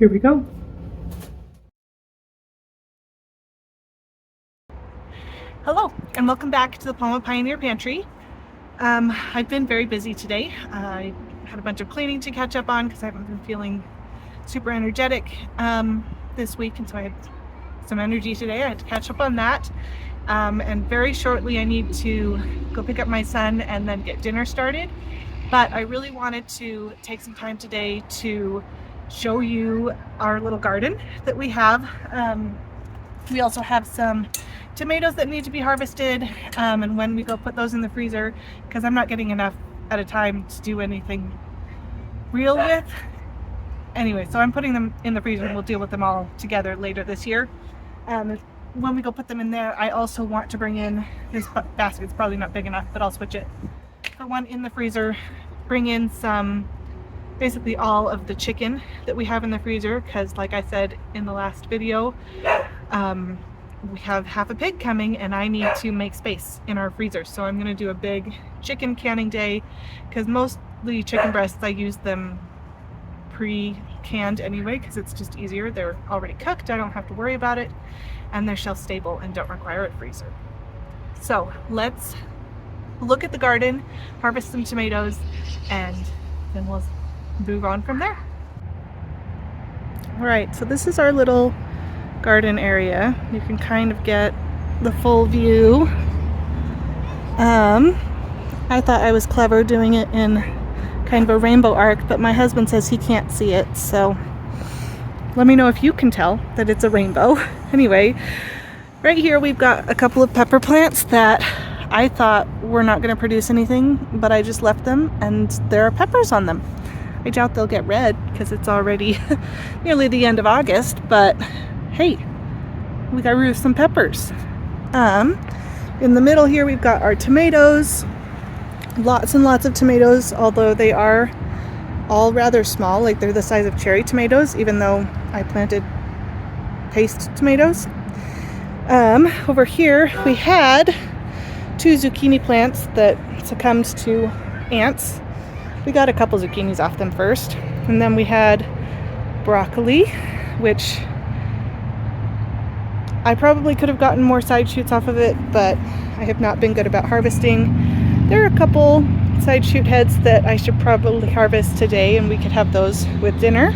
here we go. Hello, and welcome back to the Palma Pioneer Pantry. I've been very busy today. I had a bunch of cleaning to catch up on because I haven't been feeling super energetic this week, and so I had some energy today. I had to catch up on that. And very shortly I need to go pick up my son and then get dinner started. But I really wanted to take some time today to show you our little garden that we have. We also have some tomatoes that need to be harvested, and when we go put those in the freezer, because I'm not getting enough at a time to do anything real with. Anyway, so I'm putting them in the freezer and we'll deal with them all together later this year. When we go put them in there, I also want to bring in this basket. It's probably not big enough, but I'll switch it. The one in the freezer, bring in some, basically all of the chicken that we have in the freezer, because like I said in the last video, we have half a pig coming and I need to make space in our freezer. So I'm going to do a big chicken canning day, because mostly chicken breasts I use them pre-canned anyway because it's just easier. They're already cooked, I don't have to worry about it, and they're shelf stable and don't require a freezer. So let's look at the garden, harvest some tomatoes, and then we'll move on from there. All right, so this is our little garden area. You can kind of get the full view. I thought I was clever doing it in kind of a rainbow arc, but my husband says he can't see it, so let me know if you can tell that it's a rainbow. Anyway, right here we've got a couple of pepper plants that I thought were not going to produce anything, but I just left them and there are peppers on them. I doubt they'll get red because it's already nearly the end of August, but hey, we got root some peppers. In the middle here we've got our tomatoes. Lots and lots of tomatoes, although they are all rather small, like they're the size of cherry tomatoes, even though I planted paste tomatoes. Over here we had 2 zucchini plants that succumbed to ants. We got a couple zucchinis off them first, and then we had broccoli, which I probably could have gotten more side shoots off of it, but I have not been good about harvesting. There are a couple side shoot heads that I should probably harvest today, and we could have those with dinner.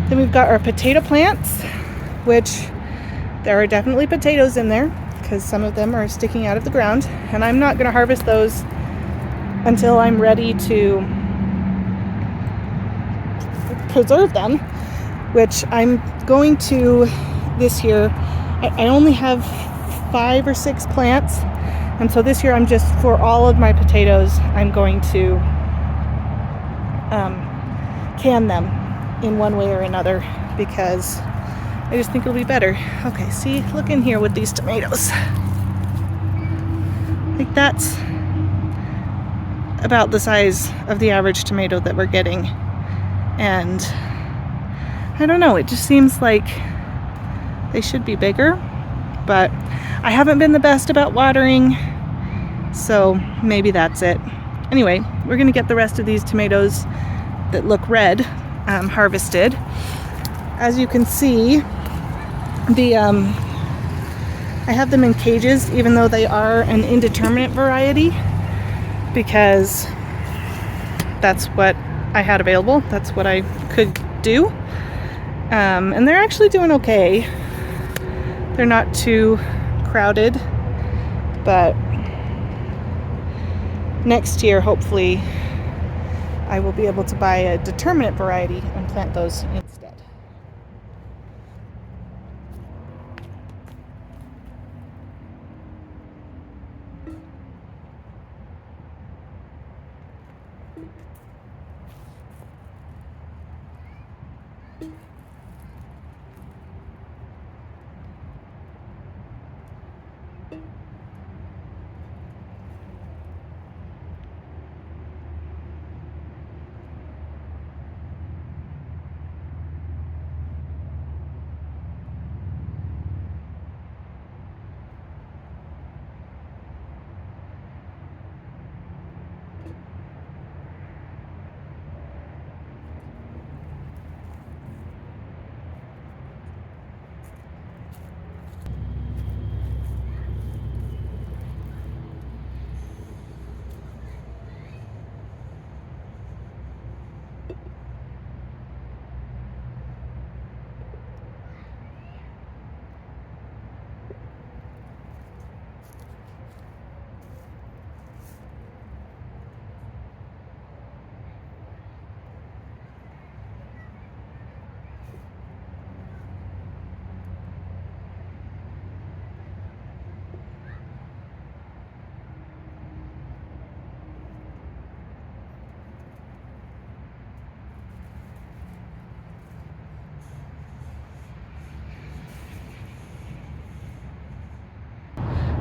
Then we've got our potato plants, which there are definitely potatoes in there because some of them are sticking out of the ground, and I'm not going to harvest those until I'm ready to preserve them, which I'm going to this year. I only have 5 or 6 plants, and so this year I'm just, for all of my potatoes, I'm going to can them in one way or another because I just think it'll be better. Okay, see, look in here with these tomatoes. Like that's about the size of the average tomato that we're getting, and I don't know, it just seems like they should be bigger, but I haven't been the best about watering, so maybe that's it. Anyway, we're gonna get the rest of these tomatoes that look red harvested. As you can see, I have them in cages, even though they are an indeterminate variety, because that's what I had available. That's what I could do. And they're actually doing okay. They're not too crowded, but next year, hopefully, I will be able to buy a determinate variety and plant those instead.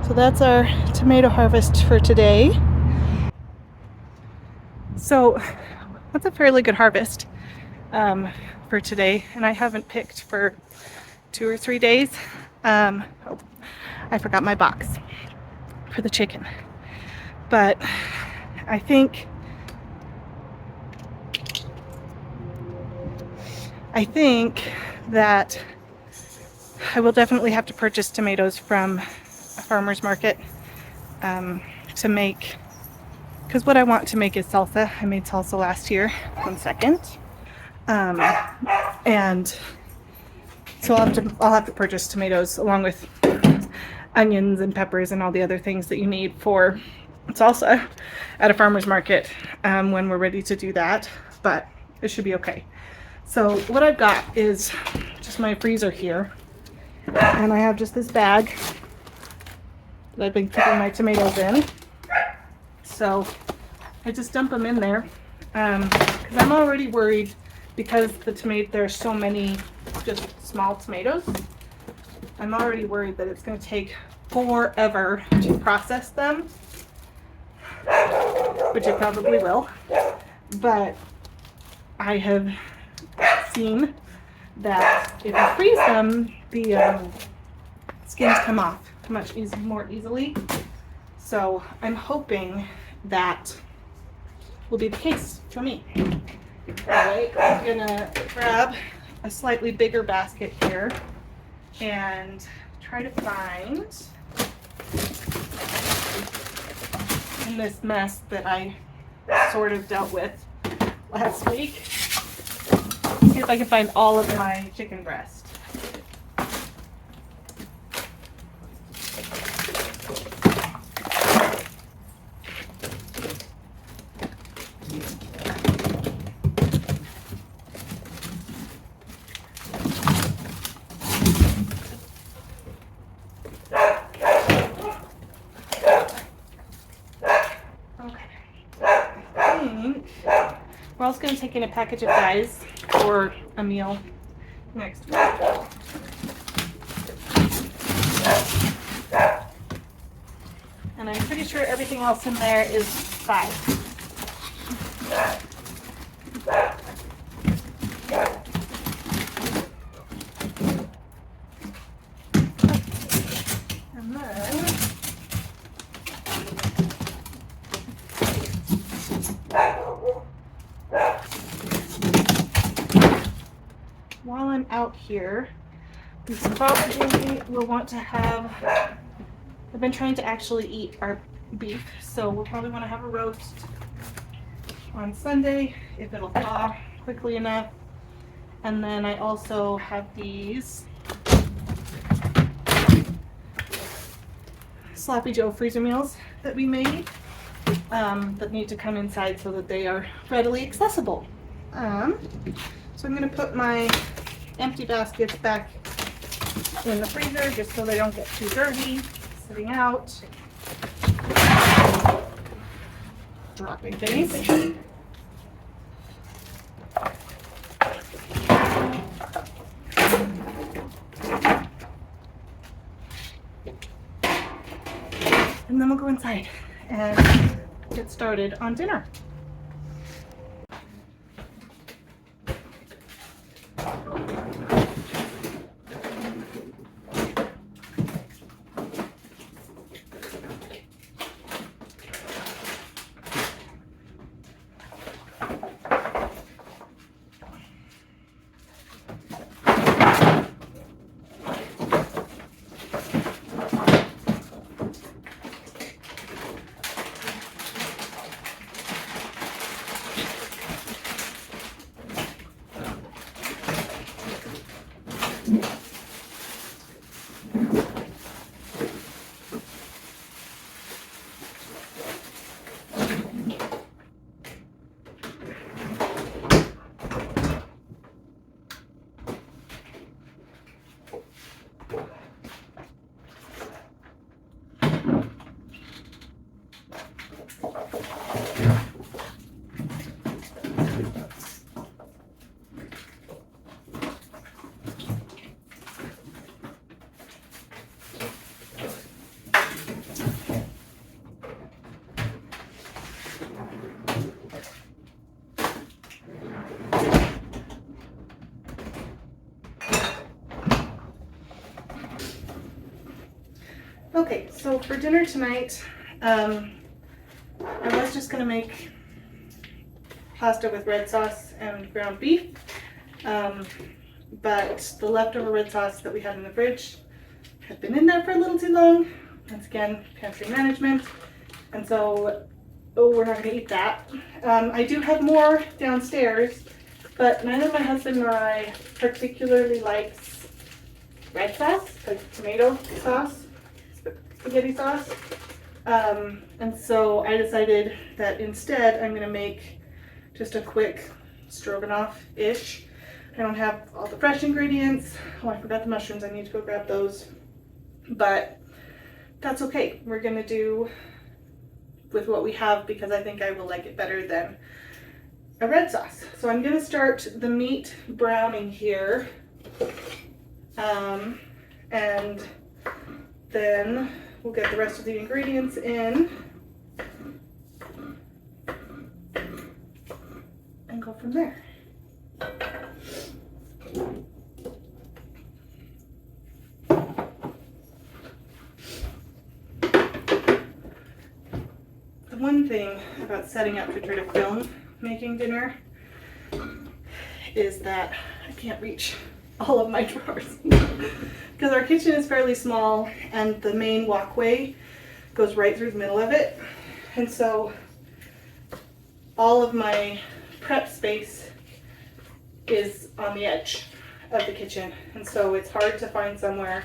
So that's our tomato harvest for today. So that's a fairly good harvest for today, and I haven't picked for 2 or 3 days. Oh, I forgot my box for the chicken, but I think that I will definitely have to purchase tomatoes from a farmer's market to make, because what I want to make is salsa. I made salsa last year. 1 second. And so I'll have to purchase tomatoes along with onions and peppers and all the other things that you need for salsa at a farmer's market when we're ready to do that, but it should be okay. So what I've got is just my freezer here, and I have just this bag that I've been keeping my tomatoes in. So I just dump them in there because I'm already worried, because there are so many just small tomatoes. I'm already worried that it's going to take forever to process them, which it probably will. But I have seen that if you freeze them, the skins come off much more easily. So I'm hoping that will be the case for me. Alright, I'm gonna grab a slightly bigger basket here and try to find, in this mess that I sort of dealt with last week, see if I can find all of my chicken breast. We're also going to take in a package of dyes for a meal next week. And I'm pretty sure everything else in there is fine. And then while I'm out here, we probably will want to have, I've been trying to actually eat our beef, so we'll probably want to have a roast on Sunday if it'll thaw quickly enough. And then I also have these Sloppy Joe freezer meals that we made that need to come inside so that they are readily accessible. So I'm going to put my empty baskets back in the freezer just so they don't get too dirty, sitting out, dropping things. And then we'll go inside and get started on dinner. Okay, so for dinner tonight, I was just gonna make pasta with red sauce and ground beef, but the leftover red sauce that we had in the fridge had been in there for a little too long. Once again, pantry management, and so we're not gonna eat that. I do have more downstairs, but neither my husband nor I particularly likes red sauce, like tomato sauce, spaghetti sauce. And so I decided that instead I'm gonna make just a quick stroganoff-ish. I don't have all the fresh ingredients. Oh, I forgot the mushrooms. I need to go grab those. But that's okay. We're gonna do with what we have because I think I will like it better than a red sauce. So I'm gonna start the meat browning here. And then we'll get the rest of the ingredients in and go from there. The one thing about setting up to try to film making dinner is that I can't reach all of my drawers because our kitchen is fairly small and the main walkway goes right through the middle of it, and so all of my prep space is on the edge of the kitchen, and so it's hard to find somewhere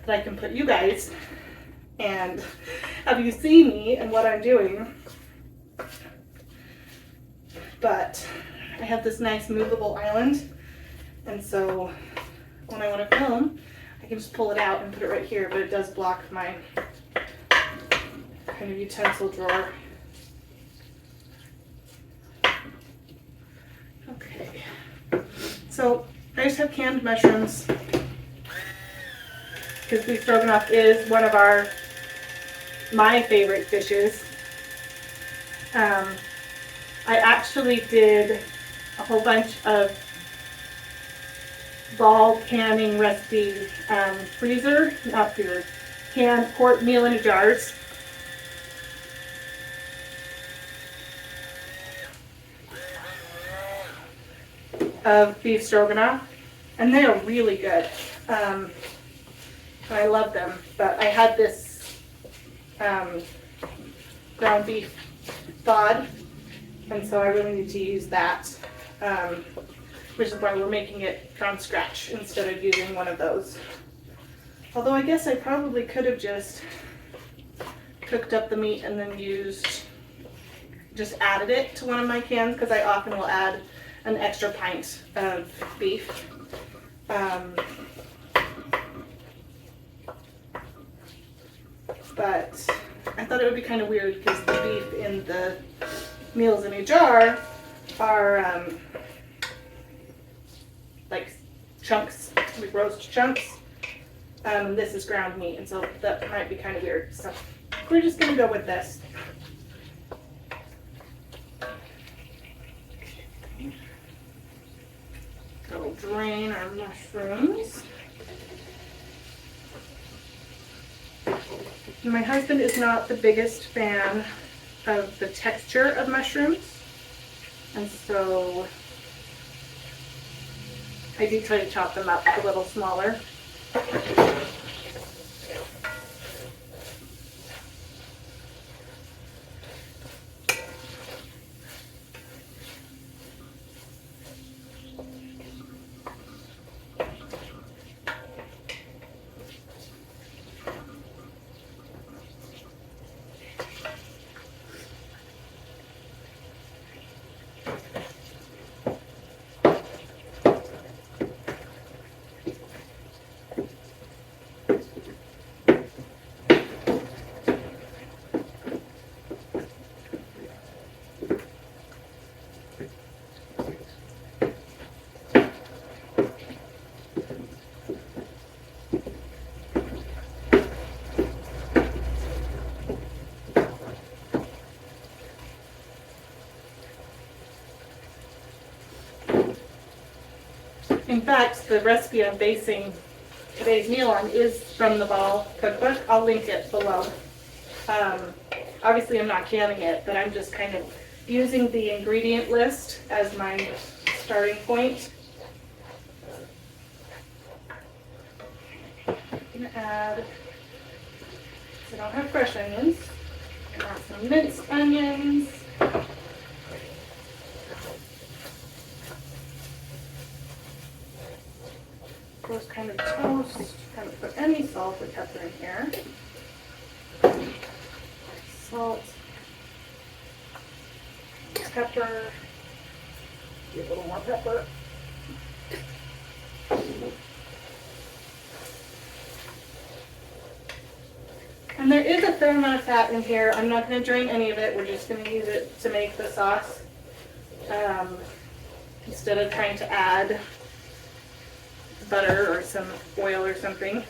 that I can put you guys and have you see me and what I'm doing. But I have this nice movable island, and so when I want to film, I can just pull it out and put it right here, but it does block my kind of utensil drawer. Okay, so I just have canned mushrooms because beef stroganoff is one of my favorite dishes. I actually did a whole bunch of ball canning recipes, canned pork meal in jars. Of beef stroganoff, and they are really good. I love them, but I had this ground beef thawed, and so I really need to use that, which is why we're making it from scratch instead of using one of those. Although I guess I probably could have just cooked up the meat and then just added it to one of my cans, because I often will add an extra pint of beef. But I thought it would be kind of weird because the beef in the meals in a jar are like chunks, like roast chunks. This is ground meat, and so that might be kind of weird. So we're just gonna go with this. So drain our mushrooms. My husband is not the biggest fan of the texture of mushrooms, and so I do try to chop them up a little smaller. In fact, the recipe I'm basing today's meal on is from the Ball cookbook. I'll link it below. Obviously I'm not canning it, but I'm just kind of using the ingredient list as my starting point. I'm going to add, so I don't have fresh onions, I'm going to add some minced onions. Those kind of toast, haven't put any salt or pepper in here. Salt, pepper, a little more pepper. And there is a fair amount of fat in here. I'm not going to drain any of it. We're just going to use it to make the sauce instead of trying to add butter or some oil or something.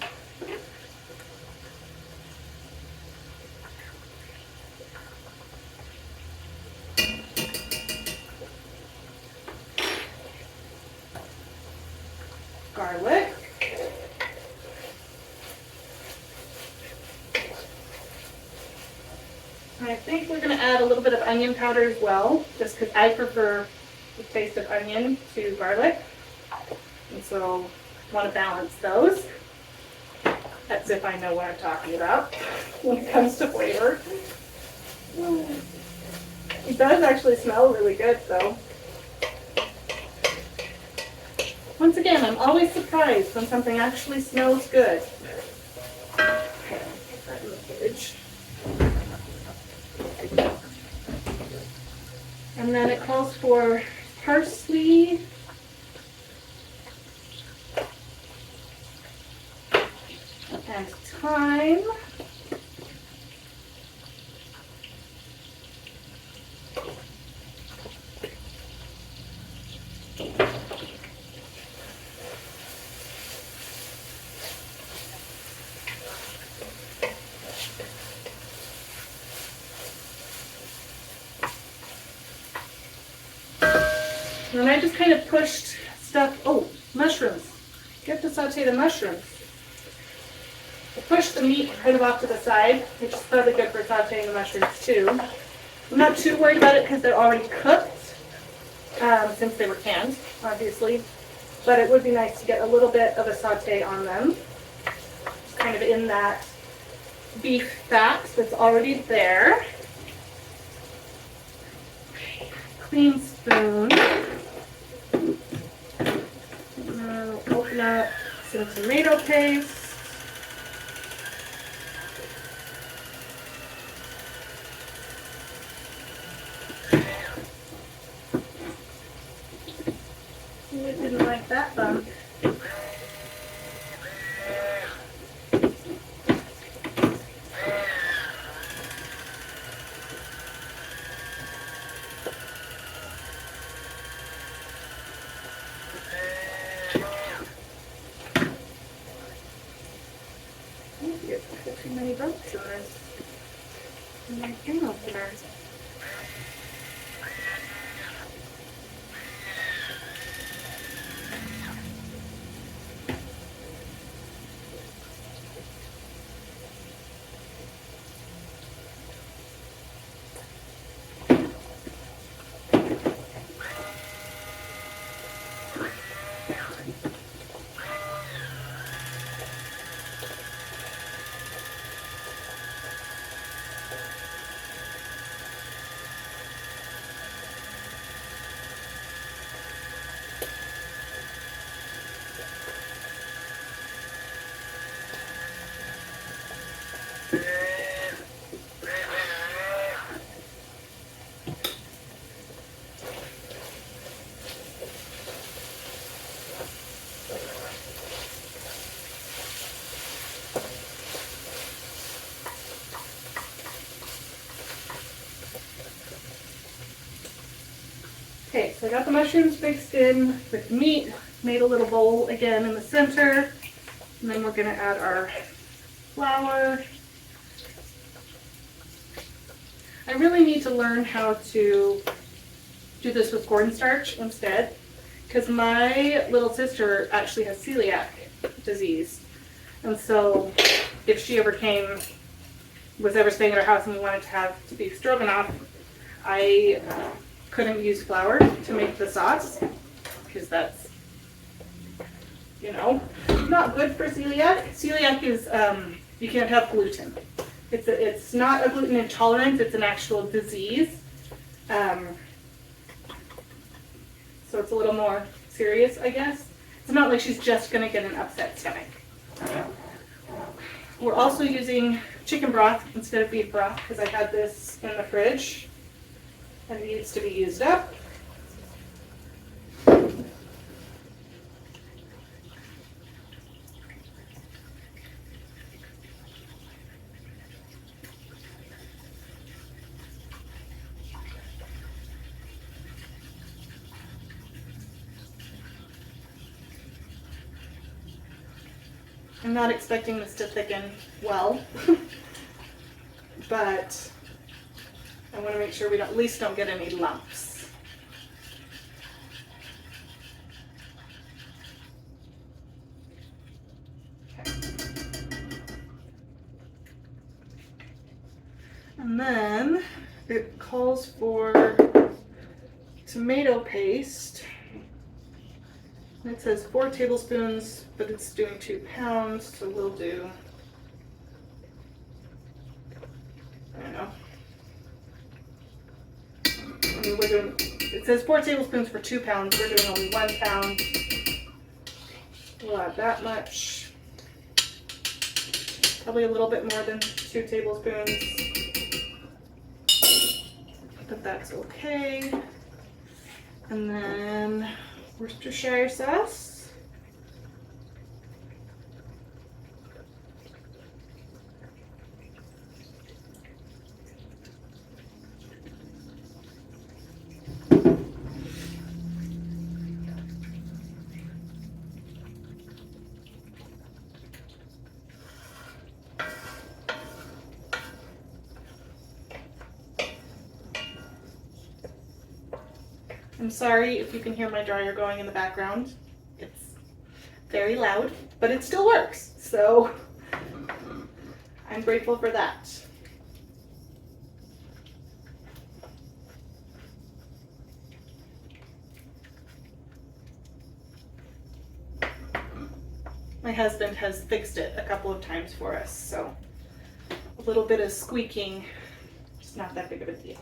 Garlic. And I think we're going to add a little bit of onion powder as well, just because I prefer the taste of onion to garlic. And so I want to balance those. That's if I know what I'm talking about when it comes to flavor. It does actually smell really good though. Once again, I'm always surprised when something actually smells good. Okay, put that in the fridge. And then it calls for parsley, and thyme. And then I just kind of pushed stuff, oh, mushrooms. Get to saute the mushrooms. I pushed the meat kind of off to the side, which is probably good for sauteing the mushrooms too. I'm not too worried about it because they're already cooked, since they were canned, obviously. But it would be nice to get a little bit of a saute on them. Just kind of in that beef fat that's already there. Clean spoon. Open up some tomato paste. I didn't like that bump. Too many bumps in this. In my can opener. Okay, so I got the mushrooms mixed in with the meat, made a little bowl again in the center, and then we're going to add our flour. I really need to learn how to do this with cornstarch instead, because my little sister actually has celiac disease. And so if she ever was ever staying at our house and we wanted to have beef stroganoff, I couldn't use flour to make the sauce because that's, you know, not good for celiac. Celiac is, you can't have gluten. It's not a gluten intolerance, it's an actual disease. So it's a little more serious, I guess. It's not like she's just gonna get an upset stomach. We're also using chicken broth instead of beef broth because I had this in the fridge and it needs to be used up. I'm not expecting this to thicken well, but I want to make sure we at least don't get any lumps. Okay. And then it calls for tomato paste. It says 4 tablespoons, but it's doing 2 pounds, so we'll do, I don't know. I mean, it says 4 tablespoons for 2 pounds. We're doing only 1 pound. We'll add that much. Probably a little bit more than 2 tablespoons. But that's okay. And then Worcestershire sauce. I'm sorry if you can hear my dryer going in the background. It's very loud, but it still works, so I'm grateful for that. My husband has fixed it a couple of times for us, so a little bit of squeaking, it's not that big of a deal.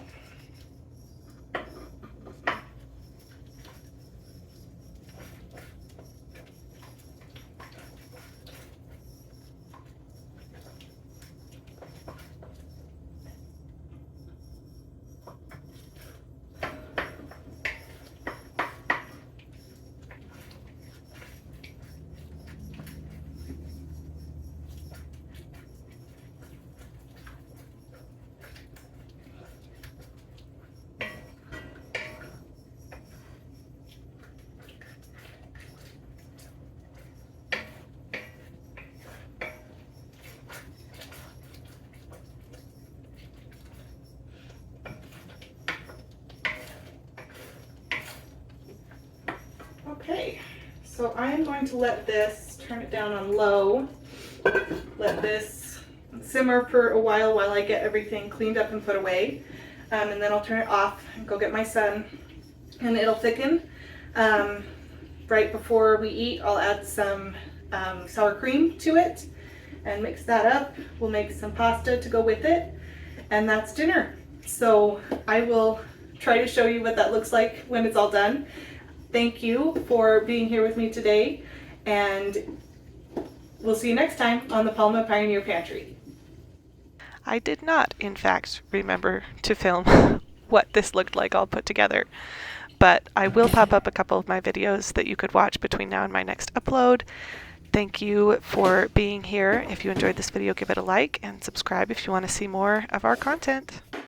Okay, so I am going to let this, turn it down on low, let this simmer for a while I get everything cleaned up and put away, and then I'll turn it off and go get my son, and it'll thicken. Right before we eat, I'll add some sour cream to it and mix that up. We'll make some pasta to go with it, and that's dinner. So I will try to show you what that looks like when it's all done. Thank you for being here with me today, and we'll see you next time on the Palma Pioneer Pantry. I did not, in fact, remember to film what this looked like all put together, but I will pop up a couple of my videos that you could watch between now and my next upload. Thank you for being here. If you enjoyed this video, give it a like and subscribe if you want to see more of our content.